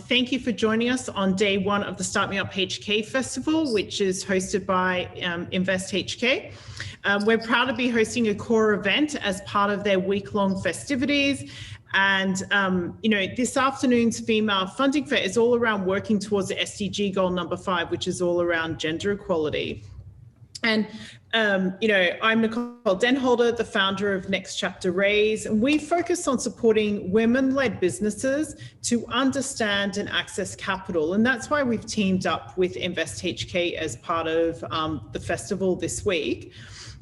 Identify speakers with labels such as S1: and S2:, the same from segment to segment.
S1: Thank you for joining us on day one of the StartmeupHK Festival, which is hosted by InvestHK. We're proud to be hosting a core event as part of their week-long festivities. And, this afternoon's female funding fair is all around working towards the SDG goal number 5, which is all around gender equality. And, I'm Nicole Denholder, the founder of Next Chapter Raise, and we focus on supporting women-led businesses to understand and access capital. And that's why we've teamed up with InvestHK as part of the festival this week.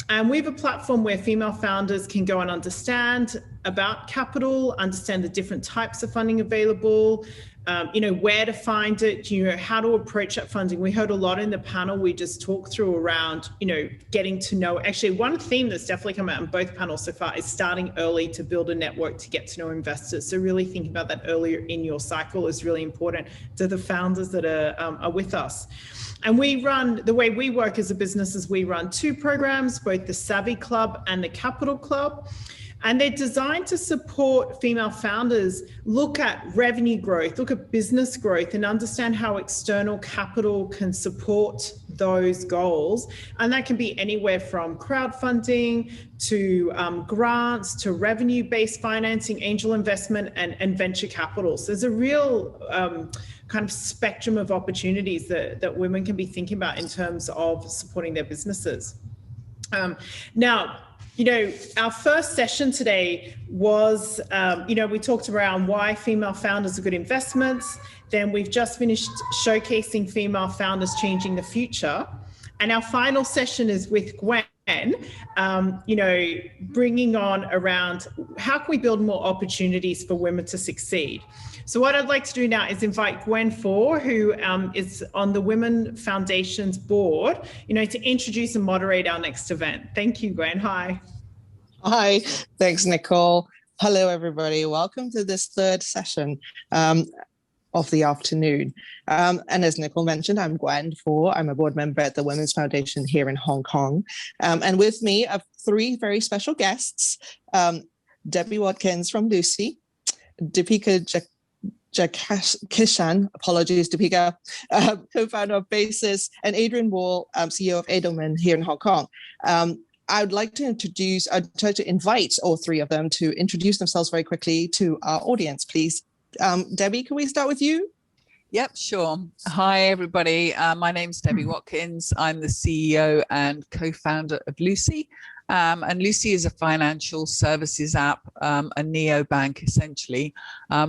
S1: And we have a platform where female founders can go and understand about capital, understand the different types of funding available, where to find it, how to approach that funding. We heard a lot in the panel we just talked through around, getting to know. Actually, one theme that's definitely come out in both panels so far is starting early to build a network to get to know investors. So really thinking about that earlier in your cycle is really important to the founders that are with us. And the way we work as a business is we run 2 programs, both the Savvy Club and the Capital Club. And they're designed to support female founders look at revenue growth, look at business growth, and understand how external capital can support those goals. And that can be anywhere from crowdfunding to grants to revenue-based financing, angel investment, and venture capital. So there's a real kind of spectrum of opportunities that women can be thinking about in terms of supporting their businesses. Now, our first session today was, we talked around why female founders are good investments. Then we've just finished showcasing female founders changing the future. And our final session is with Gwen, bringing on around how can we build more opportunities for women to succeed. So what I'd like to do now is invite Gwen Four, who is on the Women Foundation's board, to introduce and moderate our next event. Thank you, Gwen. Hi.
S2: Hi. Thanks, Nicole. Hello, everybody. Welcome to this third session of the afternoon. And as Nicole mentioned, I'm Gwen Four. I'm a board member at the Women's Foundation here in Hong Kong. And with me are 3 very special guests, Debbie Watkins from Lucy, Deepika Kishan, apologies, Deepika, co-founder of Basis, and Adrian Wall, CEO of Edelman here in Hong Kong. I would like to try to invite all 3 of them to introduce themselves very quickly to our audience, please. Debbie, can we start with you?
S3: Yep, sure. Hi, everybody. My name's Debbie Watkins. I'm the CEO and co-founder of Lucy. And Lucy is a financial services app, a neobank essentially,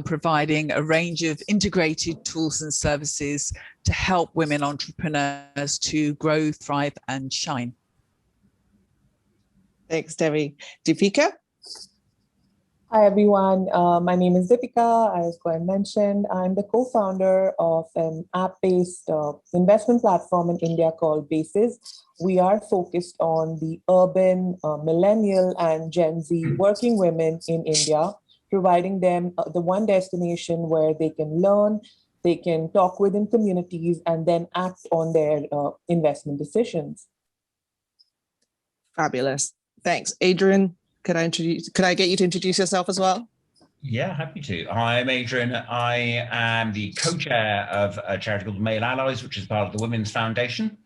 S3: providing a range of integrated tools and services to help women entrepreneurs to grow, thrive, and shine.
S2: Thanks, Debbie. Deepika?
S4: Hi, everyone. My name is Deepika. As Gwen mentioned, I'm the co-founder of an app-based investment platform in India called Basis. We are focused on the urban, millennial, and Gen Z working women in India, providing them the one destination where they can learn, they can talk within communities, and then act on their investment decisions.
S2: Fabulous. Thanks. Adrian, could I get you to introduce yourself as well?
S5: Yeah, happy to. Hi, I'm Adrian. I am the co-chair of a charity called Male Allies, which is part of the Women's Foundation.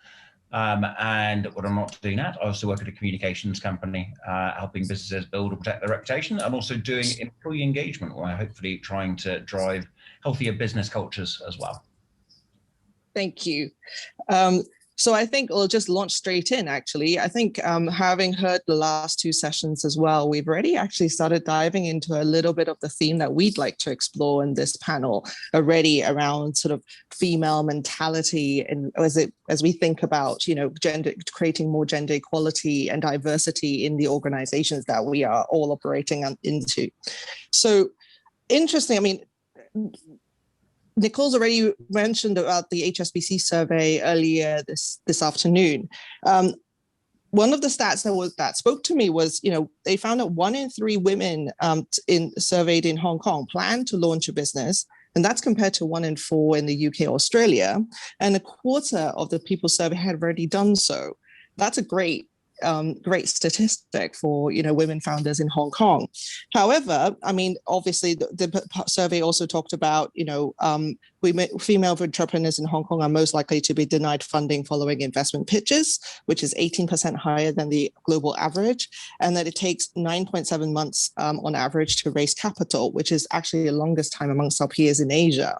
S5: And what I'm not doing that, I also work at a communications company, helping businesses build or protect their reputation, and also doing employee engagement, where I'm hopefully trying to drive healthier business cultures as well.
S2: Thank you. So I think we'll just launch straight in, actually. I think having heard the last 2 sessions as well, we've already actually started diving into a little bit of the theme that we'd like to explore in this panel already around sort of female mentality, and as we think about, creating more gender equality and diversity in the organizations that we are all operating into. So interesting, I mean, Nicole's already mentioned about the HSBC survey earlier this afternoon. One of the stats that spoke to me was, they found that 1 in 3 women surveyed in Hong Kong plan to launch a business, and that's compared to 1 in 4 in the UK, Australia, and 1/4 of the people surveyed had already done so. That's a great great statistic for, women founders in Hong Kong. However, I mean, obviously the survey also talked about, female entrepreneurs in Hong Kong are most likely to be denied funding following investment pitches, which is 18% higher than the global average, and that it takes 9.7 months on average to raise capital, which is actually the longest time amongst our peers in Asia.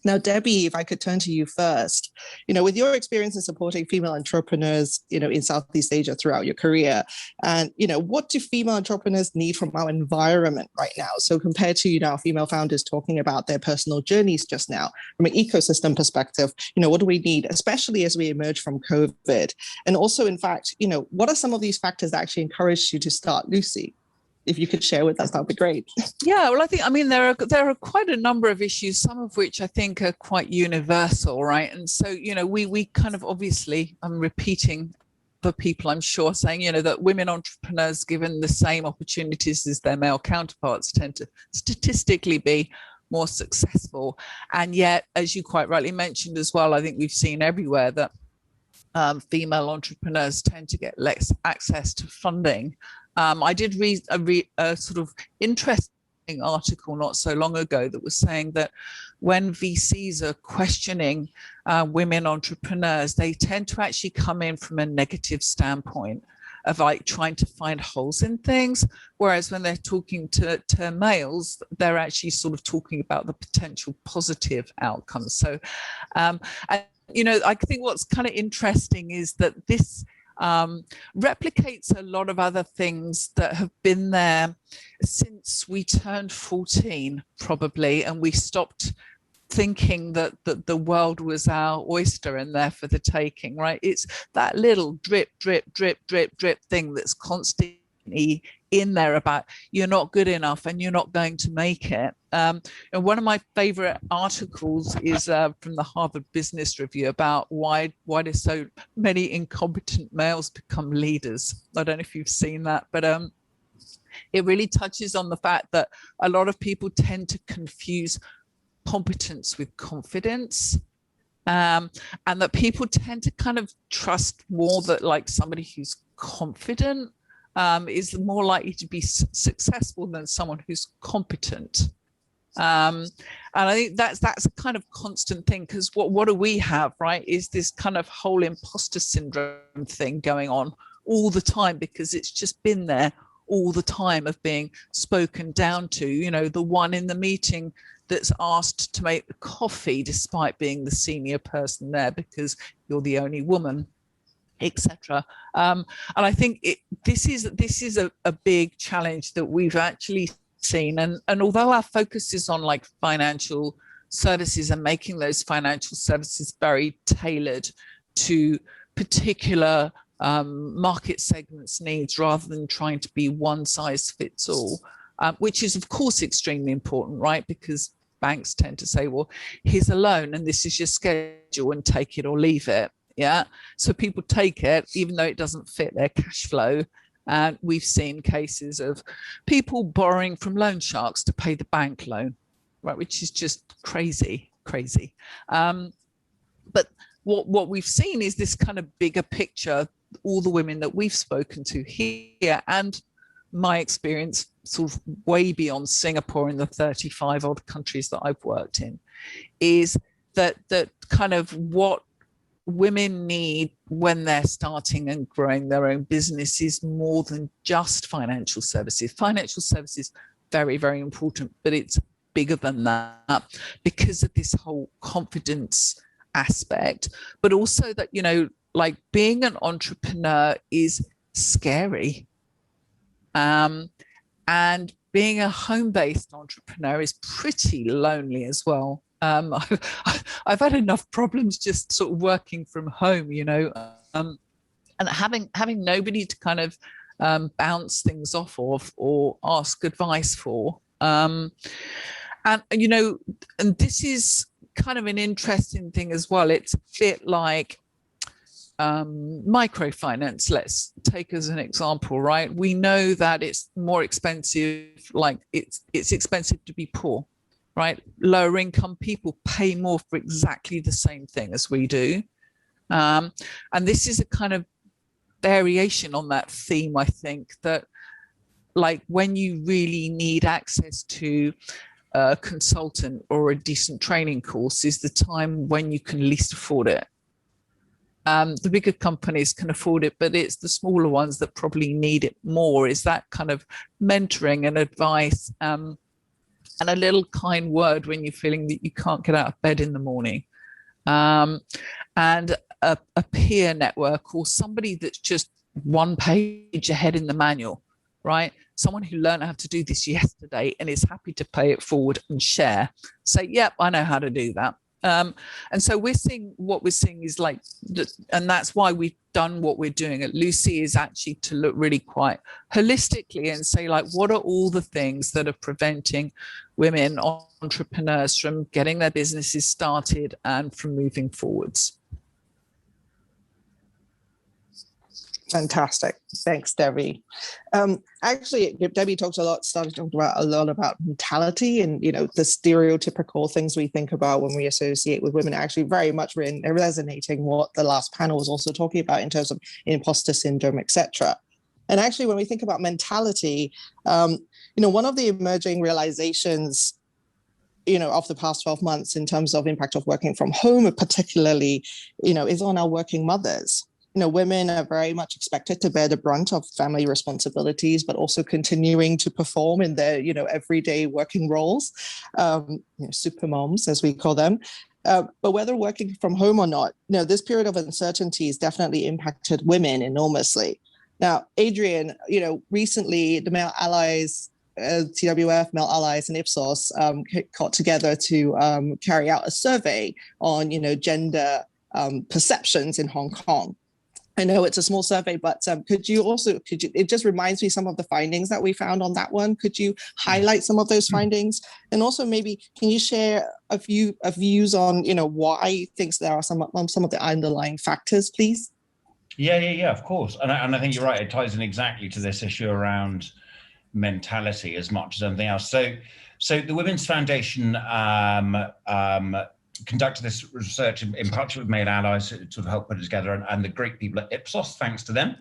S2: Now, Debbie, if I could turn to you first, with your experience in supporting female entrepreneurs, in Southeast Asia throughout your career, and, what do female entrepreneurs need from our environment right now? So compared to, our female founders talking about their personal journeys just now, from an ecosystem perspective, what do we need, especially as we emerge from COVID? And also, in fact, what are some of these factors that actually encouraged you to start Lucy? If you could share with us, that would be great.
S3: Yeah, well, there are quite a number of issues, some of which I think are quite universal, right? And so, we kind of obviously, I'm repeating for people, I'm sure, saying, that women entrepreneurs given the same opportunities as their male counterparts tend to statistically be more successful. And yet, as you quite rightly mentioned as well, I think we've seen everywhere that female entrepreneurs tend to get less access to funding. I did read a sort of interesting article not so long ago that was saying that when VCs are questioning women entrepreneurs, they tend to actually come in from a negative standpoint of like trying to find holes in things, whereas when they're talking to males, they're actually sort of talking about the potential positive outcomes. So, and, I think what's kind of interesting is that this replicates a lot of other things that have been there since we turned 14, probably, and we stopped thinking that the world was our oyster and there for the taking, right? It's that little drip, drip, drip, drip, drip thing that's constantly in there about you're not good enough and you're not going to make it. And one of my favorite articles is from the Harvard Business Review about why do so many incompetent males become leaders. I don't know if you've seen that, but it really touches on the fact that a lot of people tend to confuse competence with confidence. And that people tend to kind of trust more that like somebody who's confident is more likely to be successful than someone who's competent. And I think that's a kind of constant thing, because what do we have, right, is this kind of whole imposter syndrome thing going on all the time, because it's just been there all the time of being spoken down to, the one in the meeting that's asked to make the coffee despite being the senior person there because you're the only woman, etc. And I think this is a big challenge that we've actually seen. And although our focus is on like financial services and making those financial services very tailored to particular market segments' needs rather than trying to be one size fits all, which is of course extremely important, right? Because banks tend to say, well, here's a loan and this is your schedule and take it or leave it. Yeah. So people take it even though it doesn't fit their cash flow. And we've seen cases of people borrowing from loan sharks to pay the bank loan, right? Which is just crazy. But what we've seen is this kind of bigger picture, all the women that we've spoken to here, and my experience sort of way beyond Singapore in the 35 odd countries that I've worked in, is that kind of what women need when they're starting and growing their own business is more than just financial services. Financial services, very, very important, but it's bigger than that because of this whole confidence aspect, but also that, like being an entrepreneur is scary. And being a home-based entrepreneur is pretty lonely as well. I've had enough problems just sort of working from home, and having nobody to kind of bounce things off of or ask advice for. And this is kind of an interesting thing as well. It's a bit like microfinance, let's take as an example, right? We know that it's more expensive, like it's expensive to be poor, right? Lower income people pay more for exactly the same thing as we do. And this is a kind of variation on that theme, I think, that like when you really need access to a consultant or a decent training course is the time when you can least afford it. The bigger companies can afford it, but it's the smaller ones that probably need it more, is that kind of mentoring and advice, and a little kind word when you're feeling that you can't get out of bed in the morning, and a peer network, or somebody that's just one page ahead in the manual, right? Someone who learned how to do this yesterday and is happy to pay it forward and share, say, yep, I know how to do that. And so we're seeing, what we're seeing is like, and that's why we've done what we're doing at Lucy, is actually to look really quite holistically and say, like, what are all the things that are preventing women entrepreneurs from getting their businesses started and from moving forwards?
S2: Fantastic. Thanks, Debbie. Actually, Debbie started talking about a lot about mentality and, you know, the stereotypical things we think about when we associate with women, actually very much resonating what the last panel was also talking about in terms of imposter syndrome, etc. And actually, when we think about mentality, you know, one of the emerging realizations, you know, of the past 12 months in terms of impact of working from home, particularly, you know, is on our working mothers. You know, women are very much expected to bear the brunt of family responsibilities, but also continuing to perform in their, you know, everyday working roles, you know, super moms, as we call them. But whether working from home or not, you know, this period of uncertainty has definitely impacted women enormously. Now, Adrian, you know, recently the Male Allies, TWF, Male Allies, and Ipsos got together to carry out a survey on, you know, gender perceptions in Hong Kong. I know it's a small survey, but it just reminds me some of the findings that we found on that one. Could you highlight some of those findings? And also maybe, can you share a few views on, you know, why you think there are some of the underlying factors, please?
S5: Yeah, of course. And I think you're right. It ties in exactly to this issue around mentality as much as anything else. So the Women's Foundation conducted this research in partnership with Male Allies to sort of help put it together, and the great people at Ipsos, thanks to them.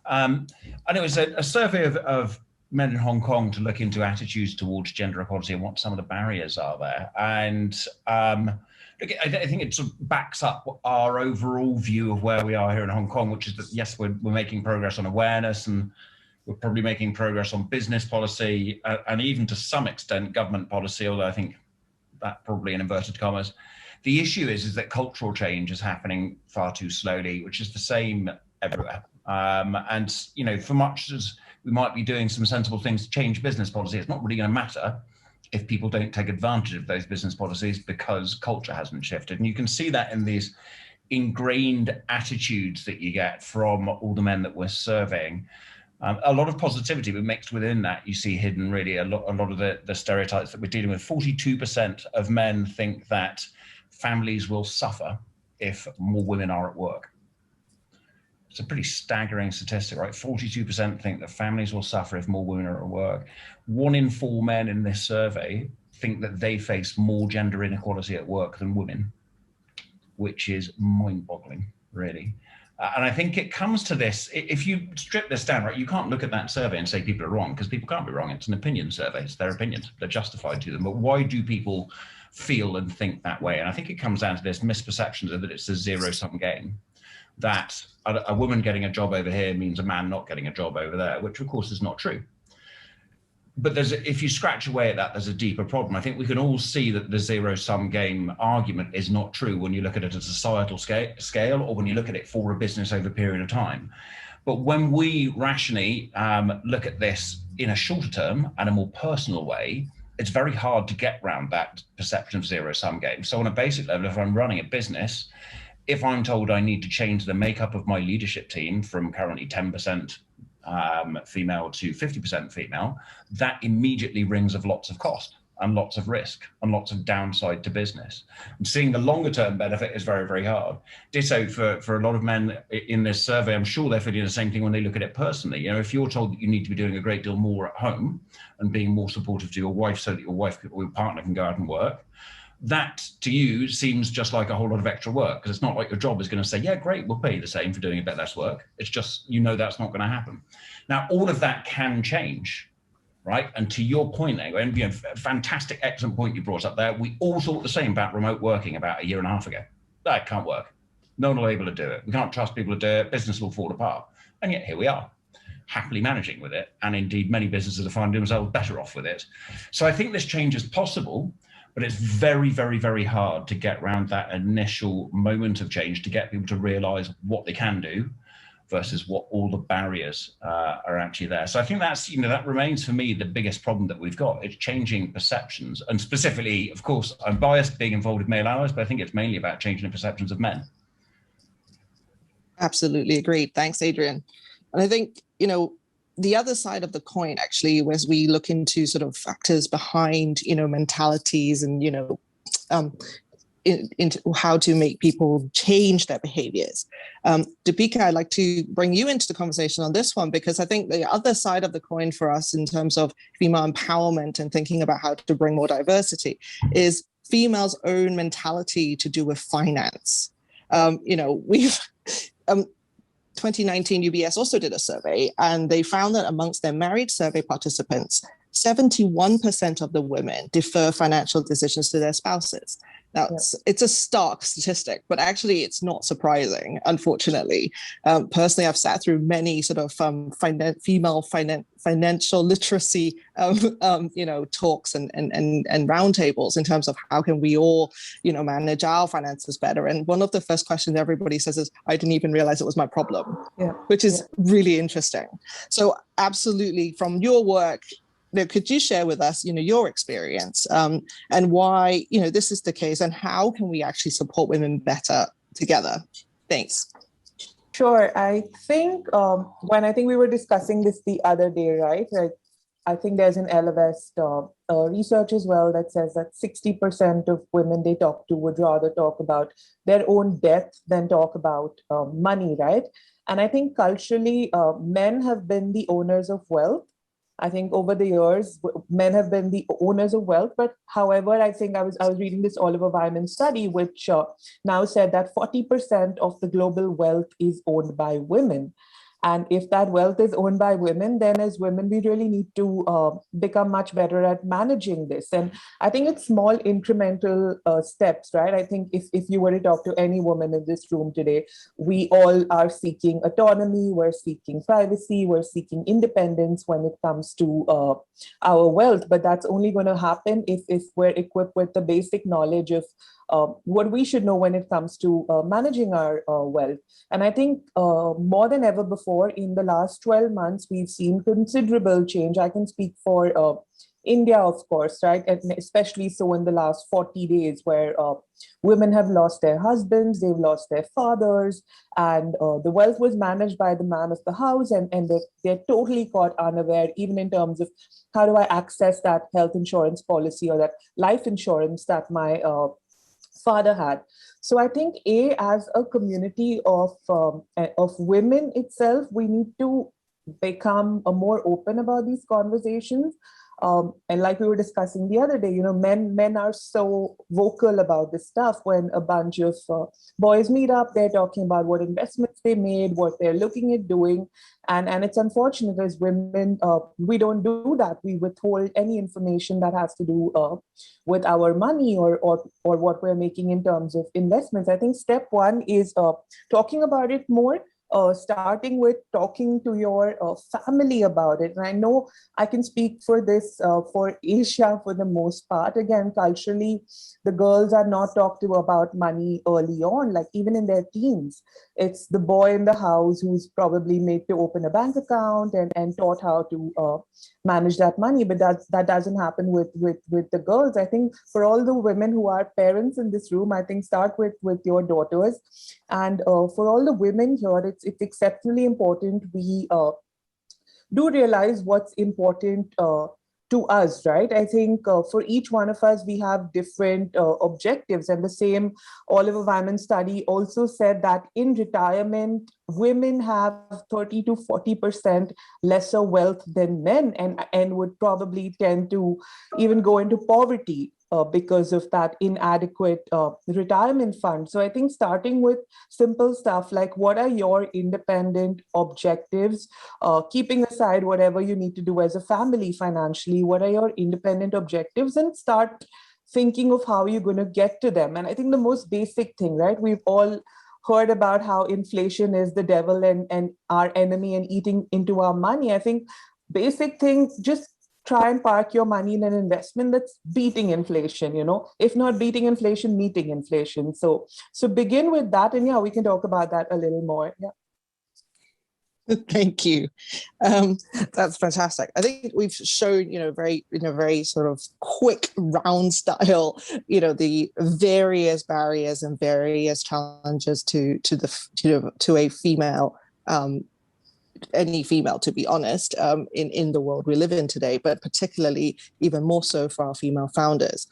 S5: And it was a survey of men in Hong Kong to look into attitudes towards gender equality and what some of the barriers are there. And look, I think it sort of backs up our overall view of where we are here in Hong Kong, which is that, yes, we're making progress on awareness, and we're probably making progress on business policy, and even to some extent government policy, although I think that probably in inverted commas. The issue is that cultural change is happening far too slowly, which is the same everywhere. And, you know, for much as we might be doing some sensible things to change business policy, it's not really going to matter if people don't take advantage of those business policies because culture hasn't shifted. And you can see that in these ingrained attitudes that you get from all the men that we're surveying. A lot of positivity, but mixed within that, you see hidden really a lot of the stereotypes that we're dealing with. 42% of men think that families will suffer if more women are at work. It's a pretty staggering statistic, right? 42% think that families will suffer if more women are at work. 1 in 4 men in this survey think that they face more gender inequality at work than women, which is mind-boggling, really. And I think it comes to this, if you strip this down, right, you can't look at that survey and say people are wrong, because people can't be wrong. It's an opinion survey. It's their opinions. They're justified to them. But why do people feel and think that way? And I think it comes down to this misperception that it's a zero-sum game, that a woman getting a job over here means a man not getting a job over there, which of course is not true. But if you scratch away at that, there's a deeper problem. I think we can all see that the zero-sum game argument is not true when you look at it at a societal scale, or when you look at it for a business over a period of time. But when we rationally look at this in a shorter term and a more personal way, it's very hard to get around that perception of zero-sum game. So on a basic level, if I'm running a business, if I'm told I need to change the makeup of my leadership team from currently 10% female to 50% female, that immediately rings of lots of cost and lots of risk and lots of downside to business. And seeing the longer term benefit is very, very hard. Ditto for a lot of men in this survey. I'm sure they're feeling the same thing when they look at it personally. You know, if you're told that you need to be doing a great deal more at home and being more supportive to your wife so that your wife or your partner can go out and work, that to you seems just like a whole lot of extra work, because it's not like your job is going to say, yeah, great, we'll pay you the same for doing a bit less work. It's just, that's not going to happen. Now, all of that can change, right? And to your point there, and fantastic, excellent point you brought up there. We all thought the same about remote working about a year and a half ago. That can't work. No one will be able to do it. We can't trust people to do it. Business will fall apart. And yet here we are, happily managing with it. And indeed, many businesses are finding themselves better off with it. So I think this change is possible, but it's very, very, very hard to get around that initial moment of change, to get people to realize what they can do versus what all the barriers are actually there. So I think that's, that remains for me the biggest problem that we've got. It's changing perceptions. And specifically, of course, I'm biased being involved with male allies, but I think it's mainly about changing the perceptions of men.
S2: Absolutely agreed. Thanks, Adrian. And I think, the other side of the coin, actually, as we look into sort of factors behind, mentalities and, into how to make people change their behaviors. Deepika, I'd like to bring you into the conversation on this one, because I think the other side of the coin for us in terms of female empowerment and thinking about how to bring more diversity is females' own mentality to do with finance. We've 2019 UBS also did a survey, and they found that amongst their married survey participants, 71% of the women defer financial decisions to their spouses. Now, it's a stark statistic, but actually it's not surprising, unfortunately. Personally, I've sat through many sort of female financial literacy, talks and roundtables in terms of how can we all, manage our finances better. And one of the first questions everybody says is, I didn't even realize it was my problem, which is really interesting. So absolutely, from your work, could you share with us, your experience and why, this is the case, and how can we actually support women better together? Thanks.
S4: Sure. I think when we were discussing this the other day, right? I think there's an Ellevest research as well that says that 60% of women they talk to would rather talk about their own death than talk about money, right? And I think culturally, men have been the owners of wealth. I think over the years, men have been the owners of wealth. But however, I think I was reading this Oliver Wyman study, which now said that 40% of the global wealth is owned by women. And if that wealth is owned by women, then as women, we really need to become much better at managing this. And I think it's small incremental steps, right? I think if you were to talk to any woman in this room today, we all are seeking autonomy, we're seeking privacy, we're seeking independence when it comes to our wealth. But that's only going to happen if we're equipped with the basic knowledge of what we should know when it comes to managing our wealth. And I think more than ever before, in the last 12 months, we've seen considerable change. I can speak for India, of course, right? And especially so in the last 40 days, where women have lost their husbands, they've lost their fathers, and the wealth was managed by the man of the house, and they're totally caught unaware, even in terms of how do I access that health insurance policy or that life insurance that my father had. So I think as a community of women itself, we need to become more open about these conversations. And like we were discussing the other day, men are so vocal about this stuff. When a bunch of boys meet up, they're talking about what investments they made, what they're looking at doing. And it's unfortunate as women, we don't do that. We withhold any information that has to do with our money or what we're making in terms of investments. I think step one is talking about it more. Starting with talking to your family about it. And I know I can speak for this for Asia for the most part. Again, culturally, the girls are not talked to about money early on, like even in their teens. It's the boy in the house who's probably made to open a bank account and taught how to manage that money. But that doesn't happen with the girls. I think for all the women who are parents in this room, I think start with your daughters. And for all the women here, it's exceptionally important we do realize what's important to us, right? I think for each one of us, we have different objectives. And the same Oliver Wyman study also said that in retirement, women have 30 to 40% lesser wealth than men and would probably tend to even go into poverty because of that inadequate retirement fund. So I think starting with simple stuff like what are your independent objectives, keeping aside whatever you need to do as a family financially, what are your independent objectives, and start thinking of how you're going to get to them. And I think the most basic thing, right? We've all heard about how inflation is the devil and our enemy and eating into our money. I think basic things, just try and park your money in an investment that's beating inflation, if not beating inflation, meeting inflation. So begin with that. And yeah, we can talk about that a little more. Yeah.
S2: Thank you. That's fantastic. I think we've shown, very, very sort of quick round style, the various barriers and various challenges to a female, any female, to be honest, in the world we live in today, but particularly even more so for our female founders.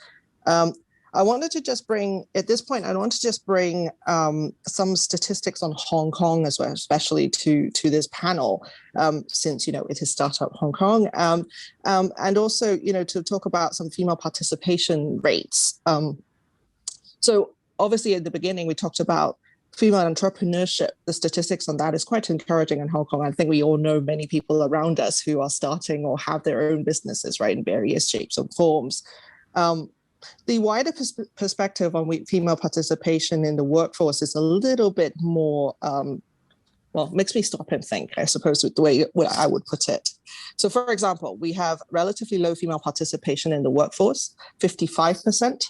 S2: I wanted to just bring, at this point, some statistics on Hong Kong as well, especially to this panel, since, it is Startup Hong Kong, and also, to talk about some female participation rates. So obviously at the beginning, we talked about female entrepreneurship. The statistics on that is quite encouraging in Hong Kong. I think we all know many people around us who are starting or have their own businesses, right, in various shapes and forms. The wider perspective on female participation in the workforce is a little bit more, makes me stop and think, I suppose, with the way I would put it. So, for example, we have relatively low female participation in the workforce, 55%.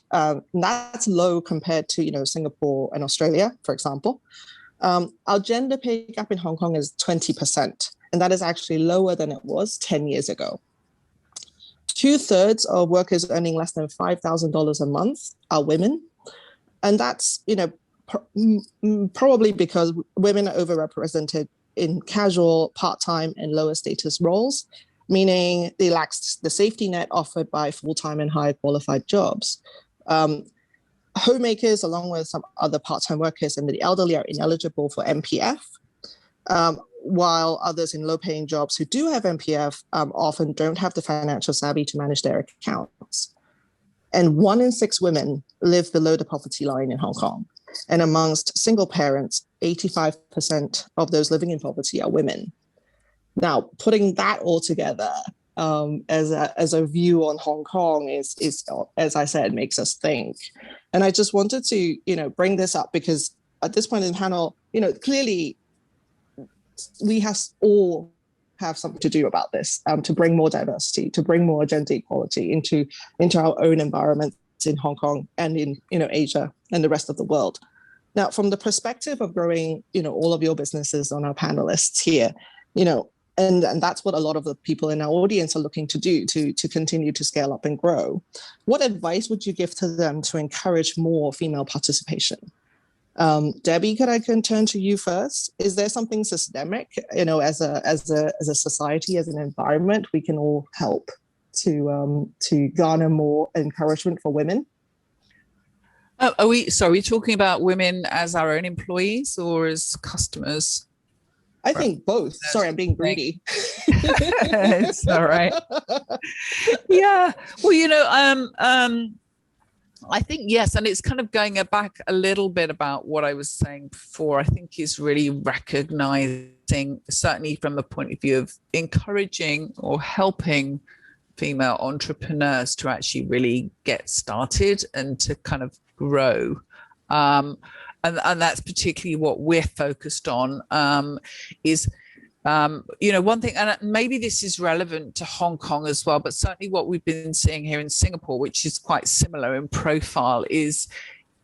S2: That's low compared to, Singapore and Australia, for example. Our gender pay gap in Hong Kong is 20%, and that is actually lower than it was 10 years ago. 2/3 of workers earning less than $5,000 a month are women. And that's, probably because women are overrepresented in casual, part-time, and lower status roles, meaning they lack the safety net offered by full-time and higher qualified jobs. Homemakers, along with some other part-time workers and the elderly, are ineligible for MPF. While others in low-paying jobs who do have MPF often don't have the financial savvy to manage their accounts. And 1 in 6 women live below the poverty line in Hong Kong. And amongst single parents, 85% of those living in poverty are women. Now, putting that all together as a view on Hong Kong is, as I said, makes us think. And I just wanted to, bring this up because at this point in the panel, clearly, we all have something to do about this, to bring more diversity, to bring more gender equality into our own environments in Hong Kong and in Asia and the rest of the world. Now, from the perspective of growing, all of your businesses on our panelists here, and that's what a lot of the people in our audience are looking to do to continue to scale up and grow. What advice would you give to them to encourage more female participation? Debbie, could I turn to you first? Is there something systemic, as a society, as an environment, we can all help to garner more encouragement for women?
S3: Are we talking about women as our own employees or as customers?
S2: I think both. Sorry, I'm being greedy.
S3: It's all right. Yeah. Well, I think, yes, and it's kind of going back a little bit about what I was saying before. I think is really recognizing, certainly from the point of view of encouraging or helping female entrepreneurs to actually really get started and to kind of grow. And that's particularly what we're focused on, is one thing, and maybe this is relevant to Hong Kong as well, but certainly what we've been seeing here in Singapore, which is quite similar in profile, is,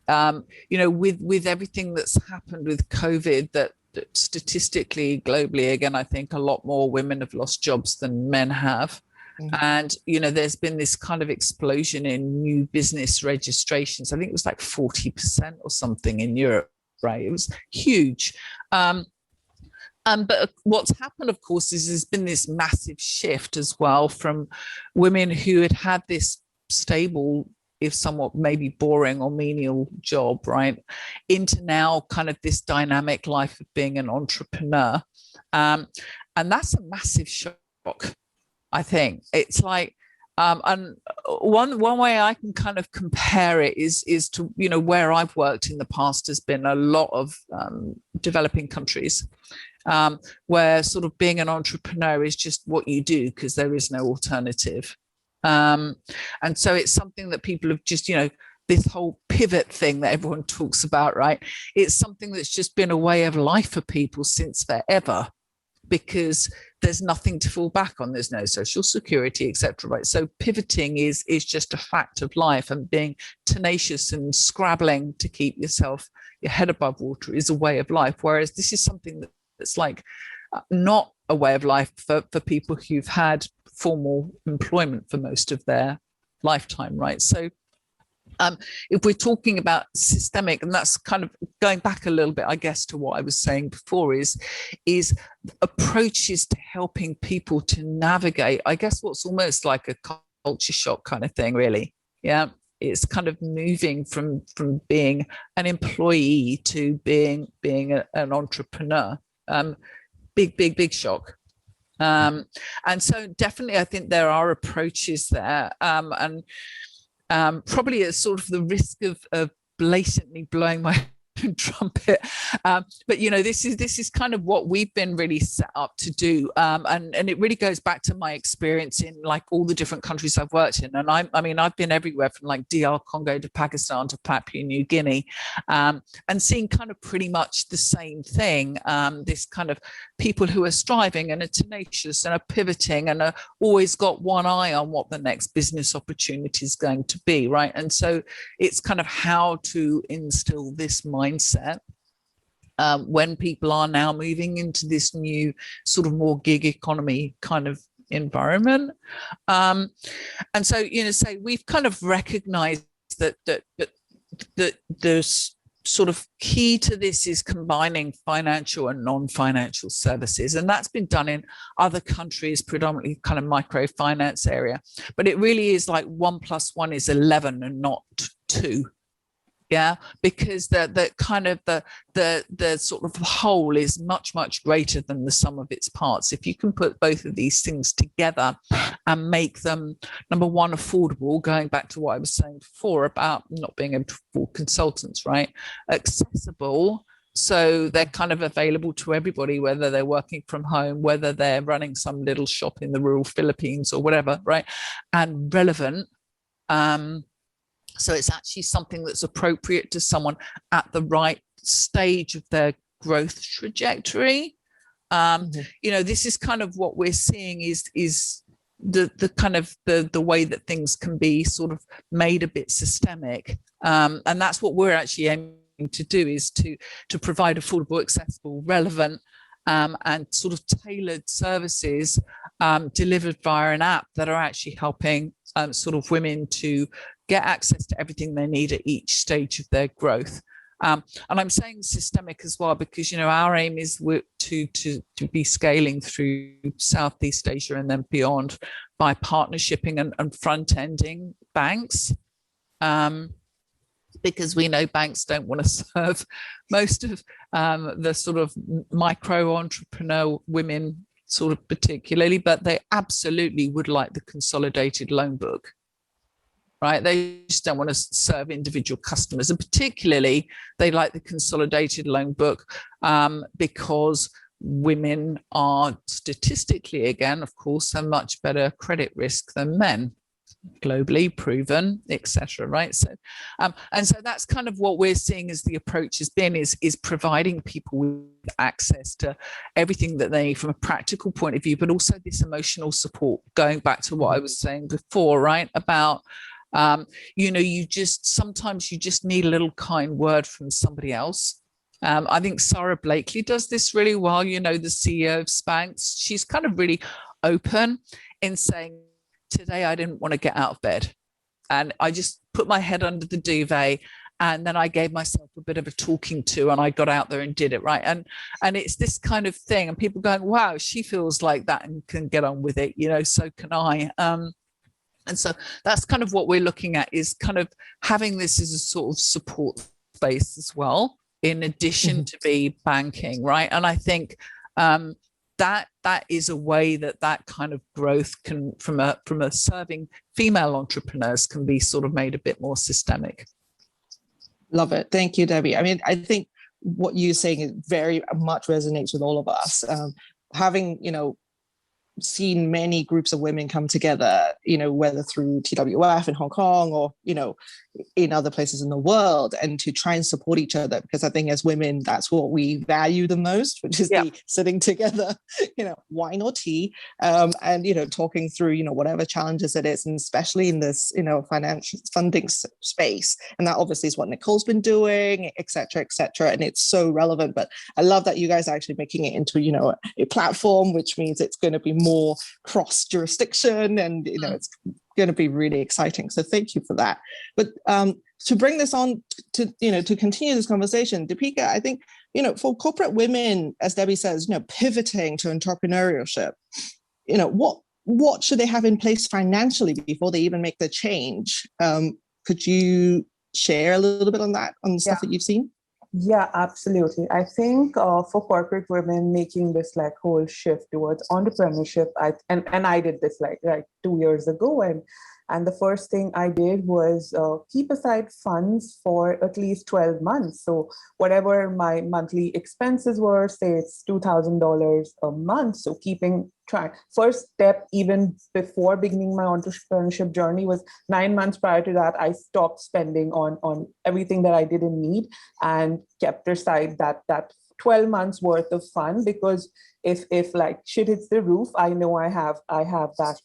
S3: with everything that's happened with COVID, that statistically, globally, again, I think a lot more women have lost jobs than men have. Mm-hmm. And, there's been this kind of explosion in new business registrations. I think it was like 40% or something in Europe, right? It was huge. But what's happened, of course, is there's been this massive shift as well from women who had this stable, if somewhat maybe boring or menial job, right, into now kind of this dynamic life of being an entrepreneur. And that's a massive shock, I think. It's like, And one way I can kind of compare it is to, you know, where I've worked in the past has been a lot of developing countries, where sort of being an entrepreneur is just what you do because there is no alternative. And so it's something that people have just, you know, this whole pivot thing that everyone talks about, right? It's something that's just been a way of life for people since forever, because there's nothing to fall back on. There's no social security, etc. Right? So pivoting is just a fact of life, and being tenacious and scrabbling to keep your head above water is a way of life. Whereas this is something that's like not a way of life for people who've had formal employment for most of their lifetime, right? So if we're talking about systemic, and that's kind of going back a little bit, I guess, to what I was saying before, is approaches to helping people to navigate, I guess, what's almost like a culture shock kind of thing, really. Yeah, it's kind of moving from being an employee to being an entrepreneur. Big shock. And so definitely I think there are approaches there, and probably at sort of the risk of blatantly blowing my own trumpet, but you know, this is kind of what we've been really set up to do, and it really goes back to my experience in like all the different countries I've worked in. And I mean I've been everywhere from like DR Congo to Pakistan to Papua New Guinea, and seeing kind of pretty much the same thing, this kind of people who are striving and are tenacious and are pivoting and are always got one eye on what the next business opportunity is going to be, right? And so it's kind of how to instill this mindset when people are now moving into this new sort of more gig economy kind of environment. And so, you know, say we've kind of recognized that there's sort of key to this is combining financial and non-financial services, and that's been done in other countries, predominantly kind of microfinance area, but it really is like 1 + 1 is 11 and not 2. Yeah, because the kind of the sort of whole is much greater than the sum of its parts. If you can put both of these things together and make them, number one, affordable, going back to what I was saying before about not being able to afford consultants, right? Accessible, so they're kind of available to everybody, whether they're working from home, whether they're running some little shop in the rural Philippines or whatever, right? And relevant. So it's actually something that's appropriate to someone at the right stage of their growth trajectory. You know, this is kind of what we're seeing is the kind of the way that things can be sort of made a bit systemic. And that's what we're actually aiming to do, is to provide affordable, accessible, relevant, and sort of tailored services delivered via an app that are actually helping sort of women to get access to everything they need at each stage of their growth. And I'm saying systemic as well, because, you know, our aim is to be scaling through Southeast Asia and then beyond by partnershiping and front-ending banks. Because we know banks don't want to serve most of the sort of micro entrepreneur women, sort of particularly, but they absolutely would like the consolidated loan book, right? They just don't want to serve individual customers, and particularly they like the consolidated loan book because women are statistically, again, of course, a much better credit risk than men, globally proven, etc. Right? So, and so that's kind of what we're seeing as the approach has been, is providing people with access to everything that they need from a practical point of view, but also this emotional support. Going back to what I was saying before, right, about you know, sometimes you just need a little kind word from somebody else. I think Sarah Blakely does this really well. You know, the CEO of Spanx, she's kind of really open in saying, today I didn't want to get out of bed, and I just put my head under the duvet, and then I gave myself a bit of a talking to, and I got out there and did it, right? And it's this kind of thing, and people going, wow, she feels like that and can get on with it, you know, so can I. And so that's kind of what we're looking at, is kind of having this as a sort of support space as well, in addition to be banking, right? And I think that is a way that kind of growth can, from a serving female entrepreneurs, can be sort of made a bit more systemic.
S2: Love it. Thank you, Debbie. I mean, I think what you're saying very much resonates with all of us. Having, seen many groups of women come together, whether through TWF in Hong Kong or, in other places in the world, and to try and support each other, because I think as women, that's what we value the most, which is the sitting together, wine or tea, and, talking through, whatever challenges it is, and especially in this, financial funding space. And that obviously is what Nicole's been doing, et cetera, and it's so relevant. But I love that you guys are actually making it into, a platform, which means it's going to be more cross jurisdiction, and it's going to be really exciting. So thank you for that. But to bring this on to to continue this conversation, Deepika, I think for corporate women, as Debbie says, pivoting to entrepreneurship, what should they have in place financially before they even make the change? Could you share a little bit on that, on the stuff that you've seen?
S4: Yeah, absolutely. I think for corporate women making this whole shift towards entrepreneurship, and I did this like 2 years ago, and the first thing I did was keep aside funds for at least 12 months. So whatever my monthly expenses were, say it's $2,000 a month. So first step, even before beginning my entrepreneurship journey, was 9 months prior to that, I stopped spending on everything that I didn't need and kept aside that 12 months worth of fun, because if shit hits the roof, I know I have that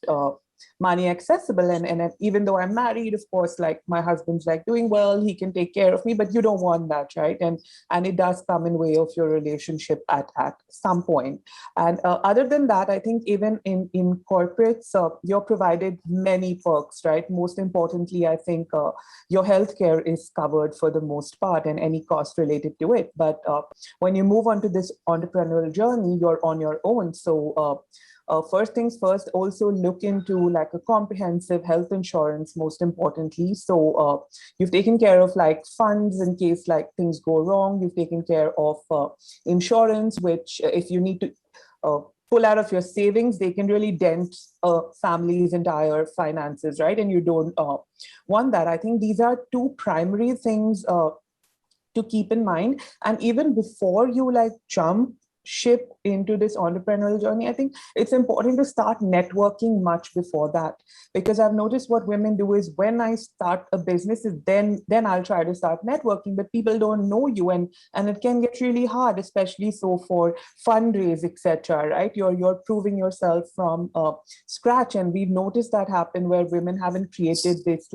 S4: money accessible. And even though I'm married, of course, my husband's doing well, he can take care of me, but you don't want that, right? And it does come in way of your relationship at some point. And other than that, I think even in corporates, you're provided many perks, right? Most importantly, I think your healthcare is covered for the most part, and any cost related to it. But when you move on to this entrepreneurial journey, you're on your own. So first things first, also look into a comprehensive health insurance, most importantly. So you've taken care of funds in case things go wrong. You've taken care of insurance, which if you need to pull out of your savings, they can really dent a family's entire finances, right? And you don't want that. I think these are two primary things to keep in mind. And even before you jump ship into this entrepreneurial journey, I think it's important to start networking much before that, because I've noticed what women do is when I start a business, then I'll try to start networking, but people don't know you, and it can get really hard, especially so for fundraise, etc. Right? You're proving yourself from scratch, and we've noticed that happen where women haven't created this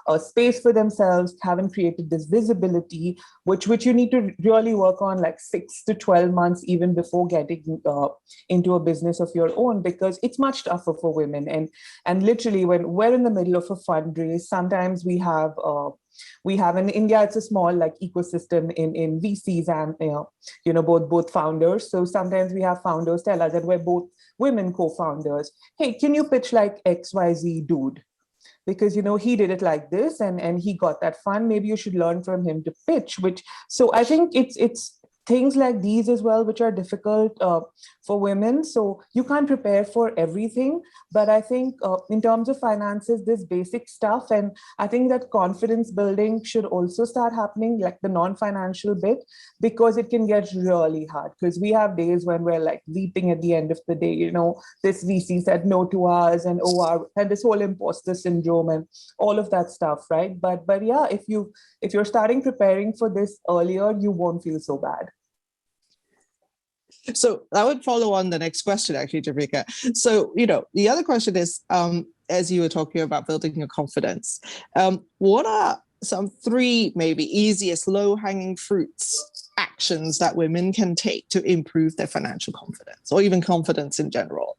S4: a space for themselves, haven't created this visibility, which you need to really work on 6 to 12 months even before getting into a business of your own, because it's much tougher for women. And literally, when we're in the middle of a fundraise, sometimes we have in India, it's a small ecosystem in VCs and both founders. So sometimes we have founders tell us that we're both women co-founders. Hey, can you pitch XYZ dude? Because he did it like this and he got that fund. Maybe you should learn from him to pitch. So I think it's things like these as well, which are difficult for women. So you can't prepare for everything. But I think in terms of finances, this basic stuff, and I think that confidence building should also start happening, the non-financial bit, because it can get really hard. Because we have days when we're weeping at the end of the day, this VC said no to us, and and this whole imposter syndrome and all of that stuff, right? But yeah, if you're starting preparing for this earlier, you won't feel so bad.
S2: So I would follow on the next question, actually, Deepika. So, the other question is, as you were talking about building your confidence, what are some 3 maybe easiest low-hanging fruits actions that women can take to improve their financial confidence, or even confidence in general?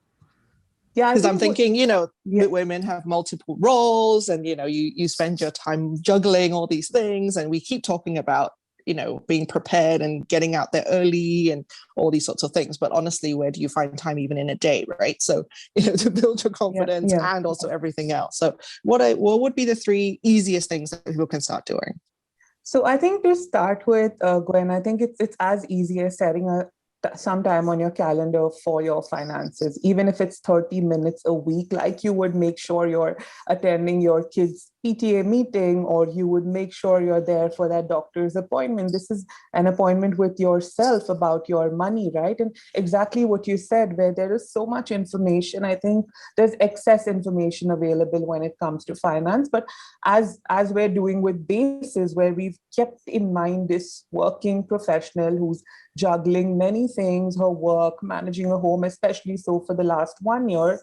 S2: Yeah, because I'm thinking, women have multiple roles, and you spend your time juggling all these things, and we keep talking about being prepared and getting out there early and all these sorts of things. But honestly, where do you find time even in a day, right? So, to build your confidence and also everything else. So what would be the 3 easiest things that people can start doing?
S4: So I think to start with, Gwen, I think it's as easy as setting a some time on your calendar for your finances, even if it's 30 minutes a week, like you would make sure you're attending your kids' PTA meeting, or you would make sure you're there for that doctor's appointment. This is an appointment with yourself about your money, right? And exactly what you said, where there is so much information, I think there's excess information available when it comes to finance. But as we're doing with Bases, where we've kept in mind this working professional who's juggling many things, her work, managing a home, especially so for the last 1 year,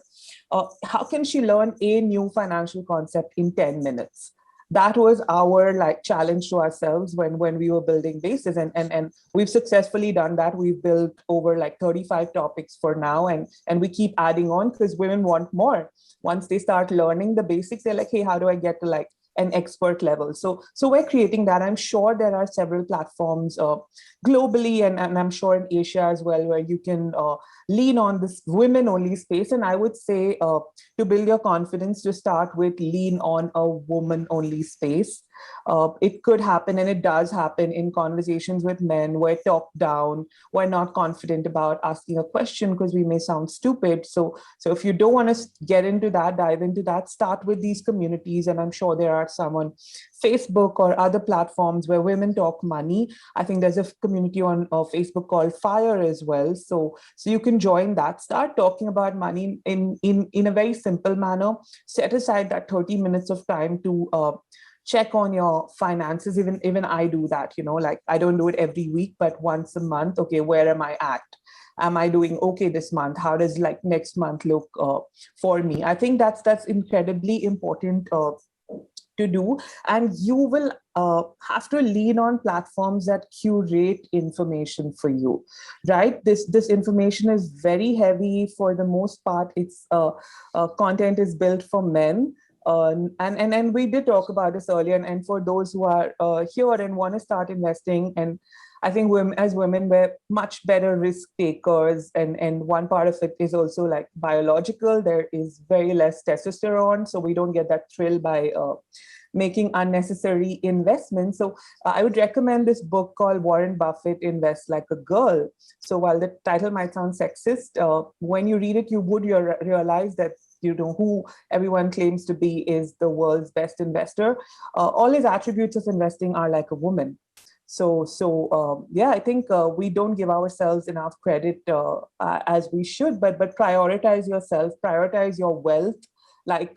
S4: how can she learn a new financial concept in 10 minutes? That was our challenge to ourselves when we were building Bases, and we've successfully done that. We've built over 35 topics for now, and we keep adding on because women want more. Once they start learning the basics, they're like, hey, how do I get to an expert level? So we're creating that. I'm sure there are several platforms globally, and I'm sure in Asia as well, where you can lean on this women only space. And I would say to build your confidence, to start with, lean on a woman only space. It could happen, and it does happen in conversations with men. We're talked down. We're not confident about asking a question because we may sound stupid. So if you don't want to get into that, dive into that, start with these communities. And I'm sure there are some on Facebook or other platforms where women talk money. I think there's a community on Facebook called Fire as well. So you can join that. Start talking about money in a very simple manner. Set aside that 30 minutes of time to check on your finances. Even I do that, I don't do it every week, but once a month. Okay, where am I at? Am I doing okay this month? How does next month look for me? I think that's incredibly important to do. And you will have to lean on platforms that curate information for you, right? This information is very heavy for the most part. It's content is built for men. And we did talk about this earlier, and for those who are here and want to start investing, and I think as women, we're much better risk takers, and one part of it is also biological. There is very less testosterone, so we don't get that thrill by making unnecessary investments. So I would recommend this book called Warren Buffett Invest Like a Girl. So while the title might sound sexist, when you read it, you would realize that who everyone claims to be is the world's best investor. All his attributes of investing are like a woman. So I think we don't give ourselves enough credit as we should, but prioritize yourself, prioritize your wealth.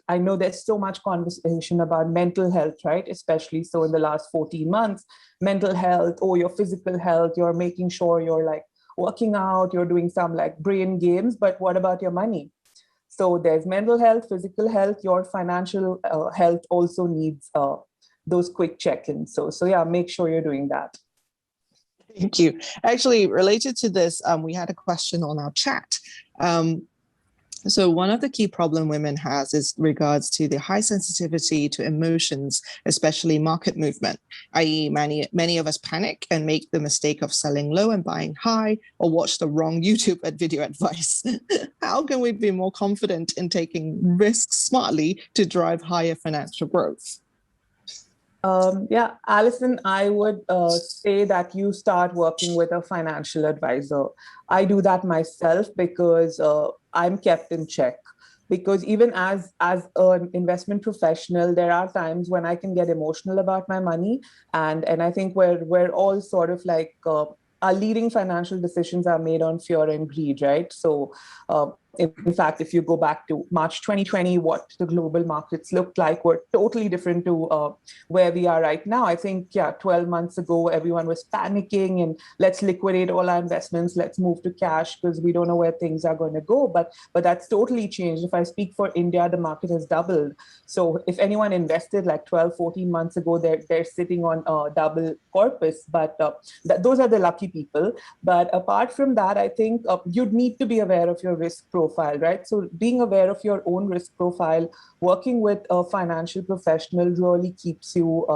S4: I know there's so much conversation about mental health, right? Especially so in the last 14 months, mental health, or your physical health, you're making sure you're working out, you're doing some brain games, but what about your money? So there's mental health, physical health, your financial health also needs those quick check-ins. So yeah, make sure you're doing that.
S2: Thank you. Actually, related to this, we had a question on our chat. So one of the key problem women has is regards to the high sensitivity to emotions, especially market movement, i.e. many of us panic and make the mistake of selling low and buying high, or watch the wrong YouTube video advice. How can we be more confident in taking risks smartly to drive higher financial growth?
S4: Alison, I would say that you start working with a financial advisor. I do that myself because I'm kept in check. Because even as an investment professional, there are times when I can get emotional about my money, and I think we're all sort of our leading financial decisions are made on fear and greed, right? So in fact, if you go back to March 2020, what the global markets looked like were totally different to where we are right now. I think, 12 months ago, everyone was panicking and let's liquidate all our investments, let's move to cash because we don't know where things are going to go. But that's totally changed. If I speak for India, the market has doubled. So if anyone invested 12, 14 months ago, they're sitting on a double corpus. But those are the lucky people. But apart from that, I think you'd need to be aware of your risk profile, right? So being aware of your own risk profile, working with a financial professional really keeps you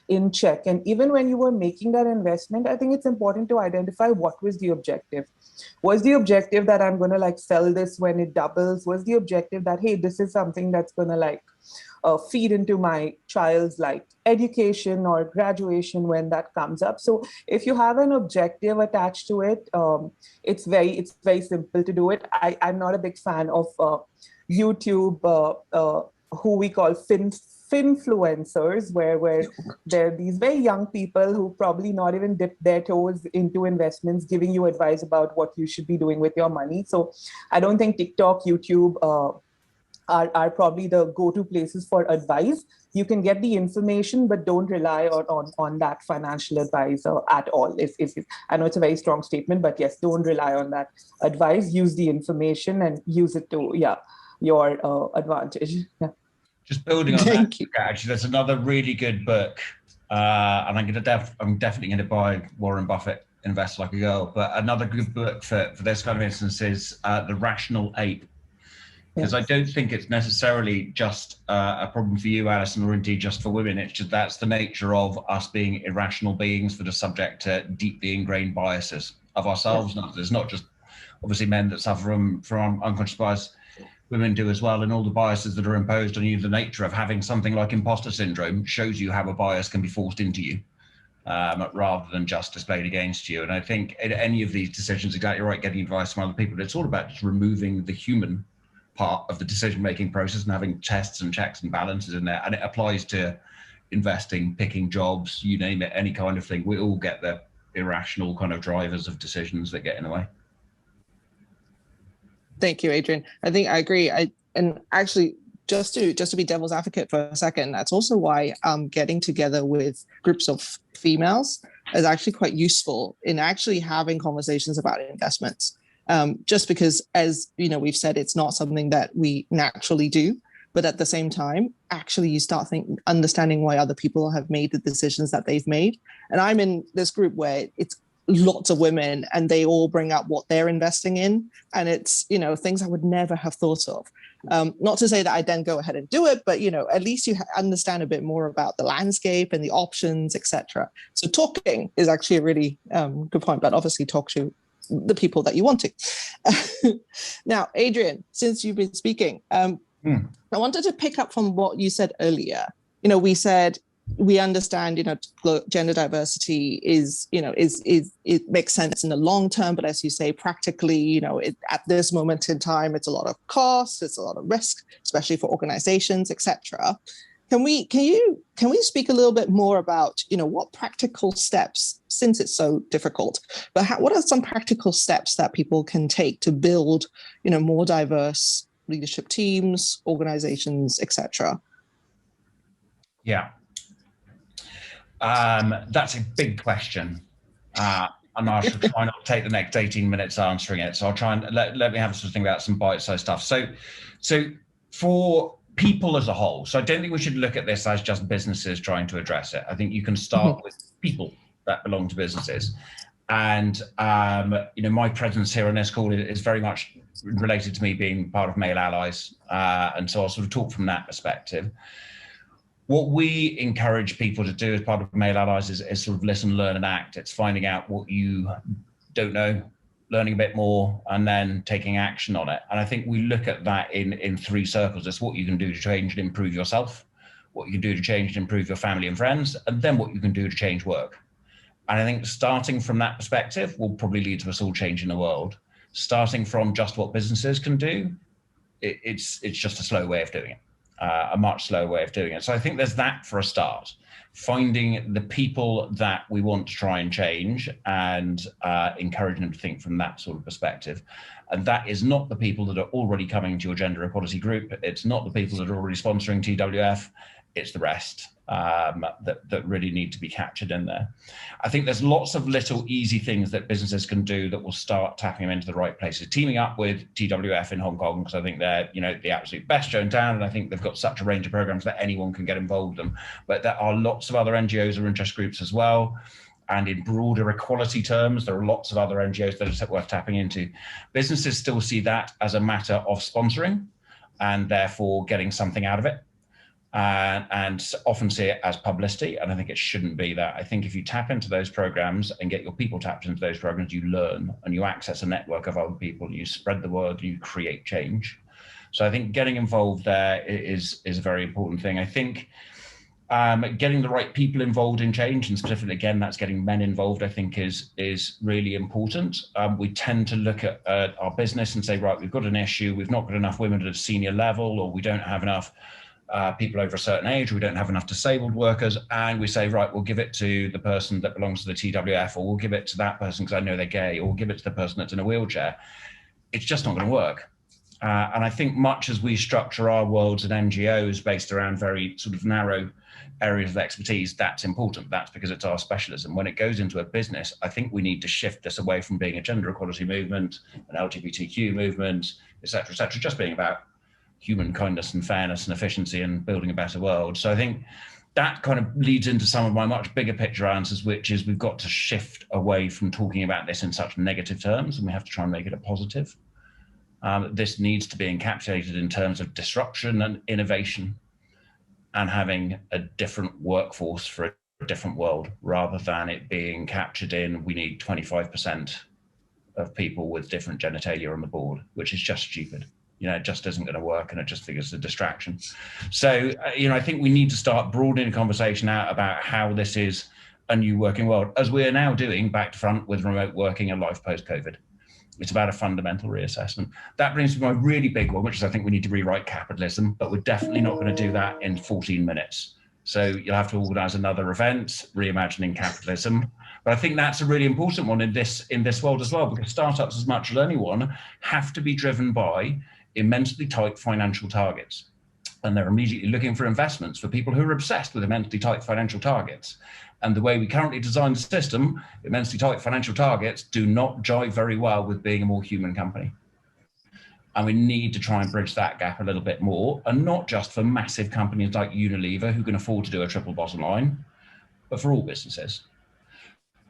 S4: in check. And even when you were making that investment, I think it's important to identify what was the objective. Was the objective that I'm going to sell this when it doubles? Was the objective that, hey, this is something that's going to feed into my child's like education or graduation when that comes up. So if you have an objective attached to it, it's very simple to do it. I'm not a big fan of YouTube, who we call finfluencers, where there are these very young people who probably not even dipped their toes into investments, giving you advice about what you should be doing with your money. So I don't think TikTok, YouTube are probably the go-to places for advice. You can get the information, but don't rely on that financial advice at all. I know it's a very strong statement, but yes, don't rely on that advice. Use the information and use it to your advantage. Yeah.
S5: Just building on that, actually, there's another really good book, and I'm definitely going to buy Warren Buffett, Invest Like a Girl. But another good book for this kind of instance is The Rational Ape, because I don't think it's necessarily just a problem for you, Alison, or indeed just for women. It's just that's the nature of us being irrational beings that are subject to deeply ingrained biases of ourselves. Yeah. There's not just obviously men that suffer from unconscious bias. Women do as well, and all the biases that are imposed on you. The nature of having something like imposter syndrome shows you how a bias can be forced into you, rather than just displayed against you. And I think in any of these decisions, exactly right, getting advice from other people, it's all about just removing the human part of the decision-making process and having tests and checks and balances in there. And it applies to investing, picking jobs, you name it, any kind of thing. We all get the irrational kind of drivers of decisions that get in the way.
S2: Thank you, Adrian. I think I agree. And actually, just to be devil's advocate for a second, that's also why getting together with groups of females is actually quite useful in actually having conversations about investments. Just because, as you know, we've said, it's not something that we naturally do. But at the same time, actually, you start understanding why other people have made the decisions that they've made. And I'm in this group where it's lots of women, and they all bring up what they're investing in, and it's, you know, things I would never have thought of. Not to say that I then go ahead and do it, but, you know, at least you understand a bit more about the landscape and the options, etc. So talking is actually a really good point, but obviously talk to the people that you want to. Now, Adrian, since you've been speaking, I wanted to pick up from what you said earlier. You know, we said we understand, you know, gender diversity is, you know, it makes sense in the long term, but as you say, practically, you know, at this moment in time, it's a lot of cost, it's a lot of risk, especially for organizations, etc. Can we speak a little bit more about, you know, what practical steps, since it's so difficult, but what are some practical steps that people can take to build, you know, more diverse leadership teams, organizations, etc.?
S5: Yeah. That's a big question, and I shall try not to take the next 18 minutes answering it. So I'll try and let me have some think about some bite-sized stuff. So for people as a whole, so I don't think we should look at this as just businesses trying to address it. I think you can start with people that belong to businesses, and you know, my presence here on this call is very much related to me being part of Male Allies, and so I'll sort of talk from that perspective. What we encourage people to do as part of Male Allies is sort of listen, learn, and act. It's finding out what you don't know, learning a bit more, and then taking action on it. And I think we look at that in three circles. It's what you can do to change and improve yourself, what you can do to change and improve your family and friends, and then what you can do to change work. And I think starting from that perspective will probably lead to us all changing the world. Starting from just what businesses can do, it's just a slow way of doing it. A much slower way of doing it. So I think there's that for a start, finding the people that we want to try and change and encouraging them to think from that sort of perspective. And that is not the people that are already coming to your gender equality group. It's not the people that are already sponsoring TWF. It's the rest that really need to be captured in there. I think there's lots of little easy things that businesses can do that will start tapping them into the right places. Teaming up with TWF in Hong Kong, because I think they're, you know, the absolute best show in town, and I think they've got such a range of programs that anyone can get involved in. But there are lots of other NGOs or interest groups as well. And in broader equality terms, there are lots of other NGOs that are worth tapping into. Businesses still see that as a matter of sponsoring and therefore getting something out of it. And often see it as publicity, and I think it shouldn't be that. I think if you tap into those programs and get your people tapped into those programs, you learn and you access a network of other people, you spread the word, you create change. So I think getting involved there is a very important thing. I think getting the right people involved in change, and specifically, again, that's getting men involved, I think is really important. We tend to look at our business and say, right, we've got an issue, we've not got enough women at a senior level, or we don't have enough people over a certain age, we don't have enough disabled workers, and we say, right, we'll give it to the person that belongs to the TWF, or we'll give it to that person because I know they're gay, or we'll give it to the person that's in a wheelchair. It's just not going to work. And I think much as we structure our worlds and NGOs based around very sort of narrow areas of expertise, that's important. That's because it's our specialism. When it goes into a business, I think we need to shift this away from being a gender equality movement, an LGBTQ movement, et cetera, just being about human kindness and fairness and efficiency and building a better world. So I think that kind of leads into some of my much bigger picture answers, which is we've got to shift away from talking about this in such negative terms, and we have to try and make it a positive. This needs to be encapsulated in terms of disruption and innovation, and having a different workforce for a different world, rather than it being captured in, we need 25% of people with different genitalia on the board, which is just stupid. It just isn't going to work, and it just figures a distraction. So, I think we need to start broadening the conversation out about how this is a new working world, as we are now doing back to front with remote working and life post-COVID. It's about a fundamental reassessment. That brings me to my really big one, which is I think we need to rewrite capitalism, but we're definitely not going to do that in 14 minutes. So you'll have to organize another event, reimagining capitalism. But I think that's a really important one in this world as well, because startups, as much as anyone, have to be driven by immensely tight financial targets. And they're immediately looking for investments for people who are obsessed with immensely tight financial targets. And the way we currently design the system, immensely tight financial targets do not jive very well with being a more human company. And we need to try and bridge that gap a little bit more, and not just for massive companies like Unilever who can afford to do a triple bottom line, but for all businesses.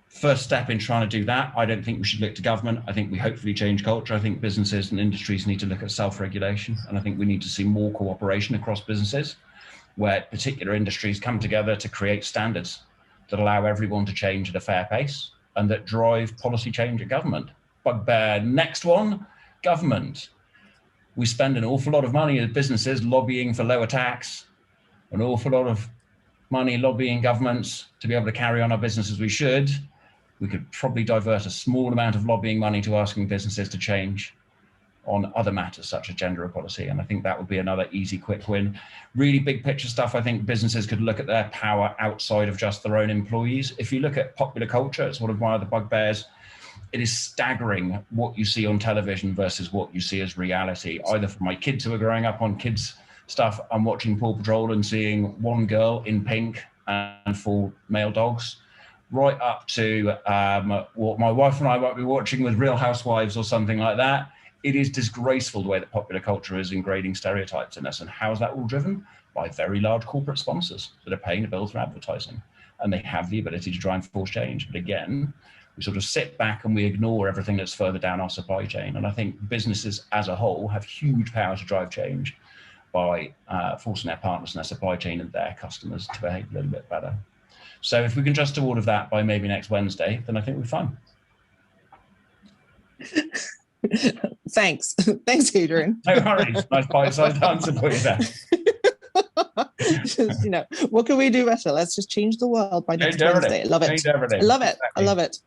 S5: First step in trying to do that, I don't think we should look to government. I think we hopefully change culture. I think businesses and industries need to look at self-regulation. And I think we need to see more cooperation across businesses, where particular industries come together to create standards that allow everyone to change at a fair pace and that drive policy change at government. Bugbear, next one, government. We spend an awful lot of money as businesses lobbying for lower tax, an awful lot of money lobbying governments to be able to carry on our business as we should. We could probably divert a small amount of lobbying money to asking businesses to change on other matters such as gender equality. And I think that would be another easy, quick win. Really big picture stuff, I think businesses could look at their power outside of just their own employees. If you look at popular culture, it's one of my other bugbears. It is staggering what you see on television versus what you see as reality. Either for my kids who are growing up on kids stuff, I'm watching Paw Patrol and seeing one girl in pink and 4 male dogs, right up to what my wife and I might be watching with Real Housewives or something like that. It is disgraceful the way that popular culture is ingraining stereotypes in us. And how is that all driven? By very large corporate sponsors that are paying the bill for advertising. And they have the ability to try and force change. But again, we sort of sit back and we ignore everything that's further down our supply chain. And I think businesses as a whole have huge power to drive change by forcing their partners in their supply chain and their customers to behave a little bit better. So if we can just do all of that by maybe next Wednesday, then I think we're fine.
S2: Thanks, Adrian.
S5: No worries. Nice bite-sized answer for you there.
S2: Just, what can we do better? Let's just change the world by next Wednesday. I love it. I love it. Exactly. I love it.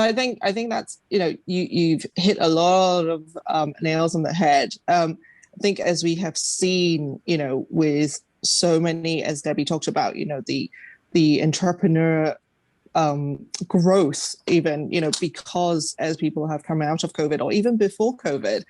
S2: I think that's, you've hit a lot of nails on the head. I think as we have seen, with so many, as Debbie talked about, the entrepreneur growth, even, because as people have come out of COVID or even before COVID,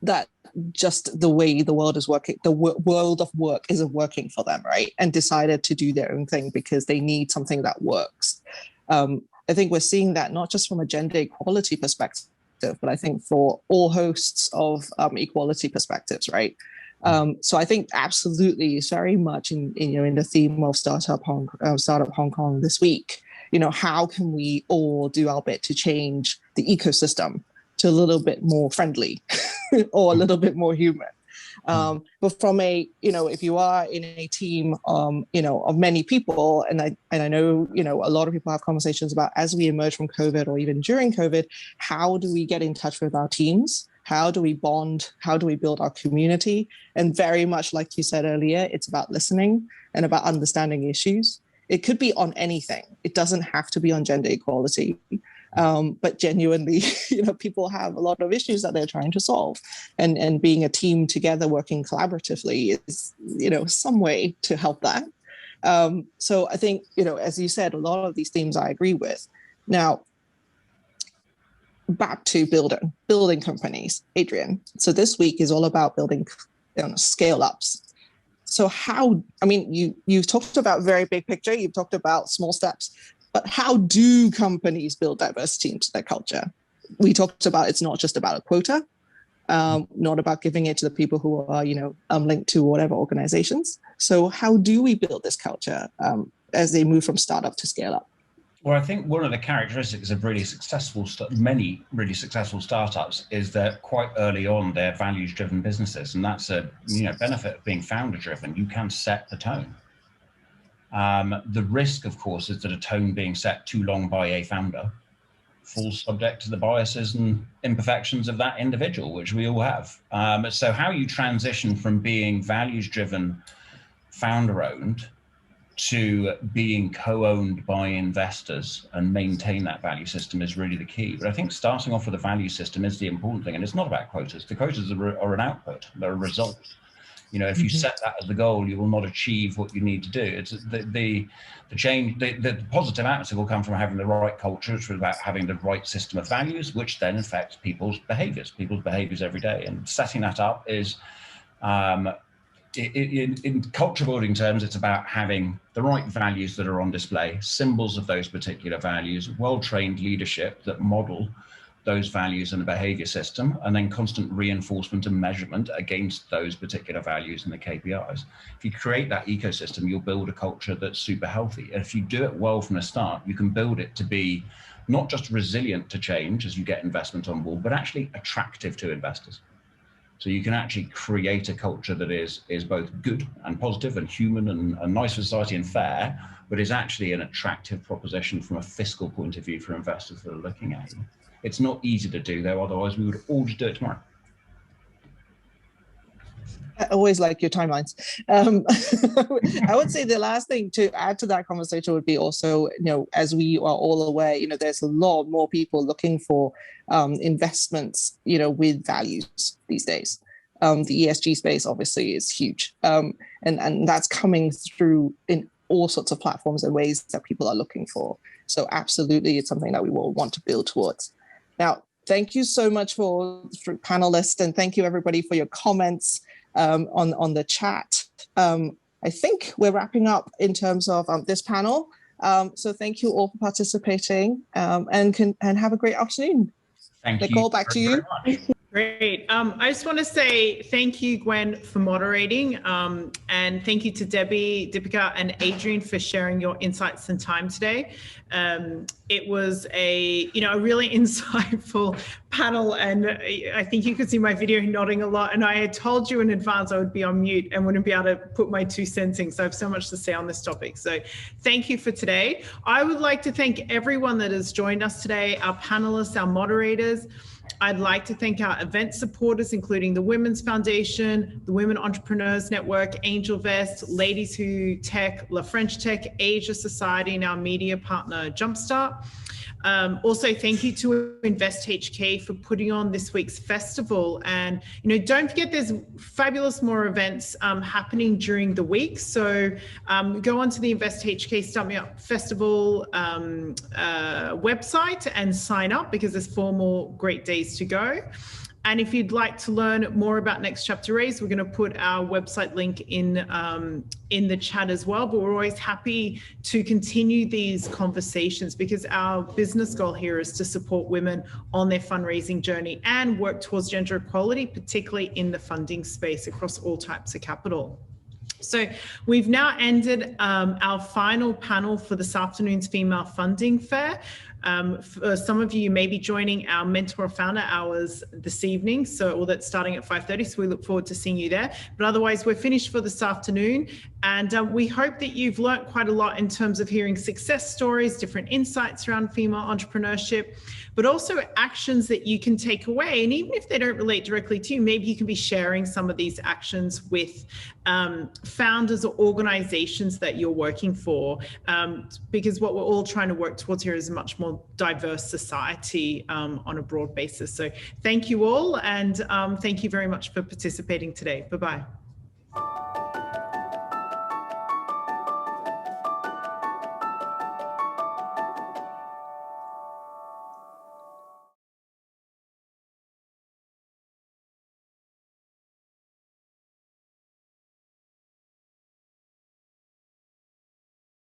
S2: that just the way the world is working, the world of work isn't working for them, right? And decided to do their own thing because they need something that works. I think we're seeing that not just from a gender equality perspective, but I think for all hosts of equality perspectives, right? So I think absolutely it's very much in the theme of Startup Hong Kong this week. How can we all do our bit to change the ecosystem to a little bit more friendly or a little bit more human? But from if you are in a team, of many people, and I know, a lot of people have conversations about as we emerge from COVID or even during COVID, how do we get in touch with our teams? How do we bond? How do we build our community? And very much like you said earlier, it's about listening and about understanding issues. It could be on anything. It doesn't have to be on gender equality. But genuinely, people have a lot of issues that they're trying to solve. And being a team together, working collaboratively is, some way to help that. So I think, as you said, a lot of these themes I agree with. Now, back to building companies, Adrian. So this week is all about building scale ups. So you've talked about very big picture, you've talked about small steps, but how do companies build diversity into their culture? We talked about it's not just about a quota, not about giving it to the people who are, linked to whatever organizations. So how do we build this culture as they move from startup to scale up?
S5: Well, I think one of the characteristics of many really successful startups is that quite early on they're values-driven businesses, and that's a benefit of being founder-driven. You can set the tone. The risk, of course, is that a tone being set too long by a founder falls subject to the biases and imperfections of that individual, which we all have. So how you transition from being values-driven, founder-owned, to being co-owned by investors and maintain that value system is really the key. But I think starting off with a value system is the important thing. And it's not about quotas. The quotas are an output, they're a result. If you set that as the goal, you will not achieve what you need to do. It's the change, the positive answer will come from having the right culture. It's about having the right system of values, which then affects people's behaviors every day. And setting that up is, in culture building terms, it's about having the right values that are on display, symbols of those particular values, well-trained leadership that model those values in a behavior system, and then constant reinforcement and measurement against those particular values and the KPIs. If you create that ecosystem, you'll build a culture that's super healthy. And if you do it well from the start, you can build it to be not just resilient to change as you get investment on board, but actually attractive to investors. So you can actually create a culture that is both good and positive and human and nice for society and fair, but is actually an attractive proposition from a fiscal point of view for investors that are looking at you. It's not easy to do, though, otherwise we would all just do it tomorrow.
S2: I always like your timelines. I would say the last thing to add to that conversation would be also, as we are all aware, there's a lot more people looking for investments, with values these days. The ESG space obviously is huge. And that's coming through in all sorts of platforms and ways that people are looking for. So absolutely, it's something that we will want to build towards. Now, thank you so much for panelists, and thank you everybody for your comments on the chat. I think we're wrapping up in terms of this panel. So thank you all for participating, and have a great afternoon.
S5: Thank
S2: Nicole,
S5: you.
S2: back to you.
S1: Great. I just want to say thank you, Gwen, for moderating, and thank you to Debbie, Deepika, and Adrian for sharing your insights and time today. It was a really insightful panel, and I think you could see my video nodding a lot. And I had told you in advance I would be on mute and wouldn't be able to put my 2 cents in. So I have so much to say on this topic. So thank you for today. I would like to thank everyone that has joined us today, our panelists, our moderators. I'd like to thank our event supporters, including the Women's Foundation, the Women Entrepreneurs Network, AngelVest, Ladies Who Tech, La French Tech, Asia Society, and our media partner, Jumpstart. Also, thank you to InvestHK for putting on this week's festival. And, don't forget there's fabulous more events happening during the week. So go onto the InvestHK Start Me Up Festival website and sign up, because there's 4 more great days to go. And if you'd like to learn more about Next Chapter Raise, we're going to put our website link in the chat as well. But we're always happy to continue these conversations, because our business goal here is to support women on their fundraising journey and work towards gender equality, particularly in the funding space across all types of capital. So we've now ended our final panel for this afternoon's Female Funding Fair. For some of you may be joining our mentor founder hours this evening, or that's starting at 5:30. So we look forward to seeing you there. But otherwise, we're finished for this afternoon. And we hope that you've learned quite a lot in terms of hearing success stories, different insights around female entrepreneurship, but also actions that you can take away. And even if they don't relate directly to you, maybe you can be sharing some of these actions with founders or organizations that you're working for, because what we're all trying to work towards here is a much more diverse society on a broad basis. So thank you all, and thank you very much for participating today. Bye-bye.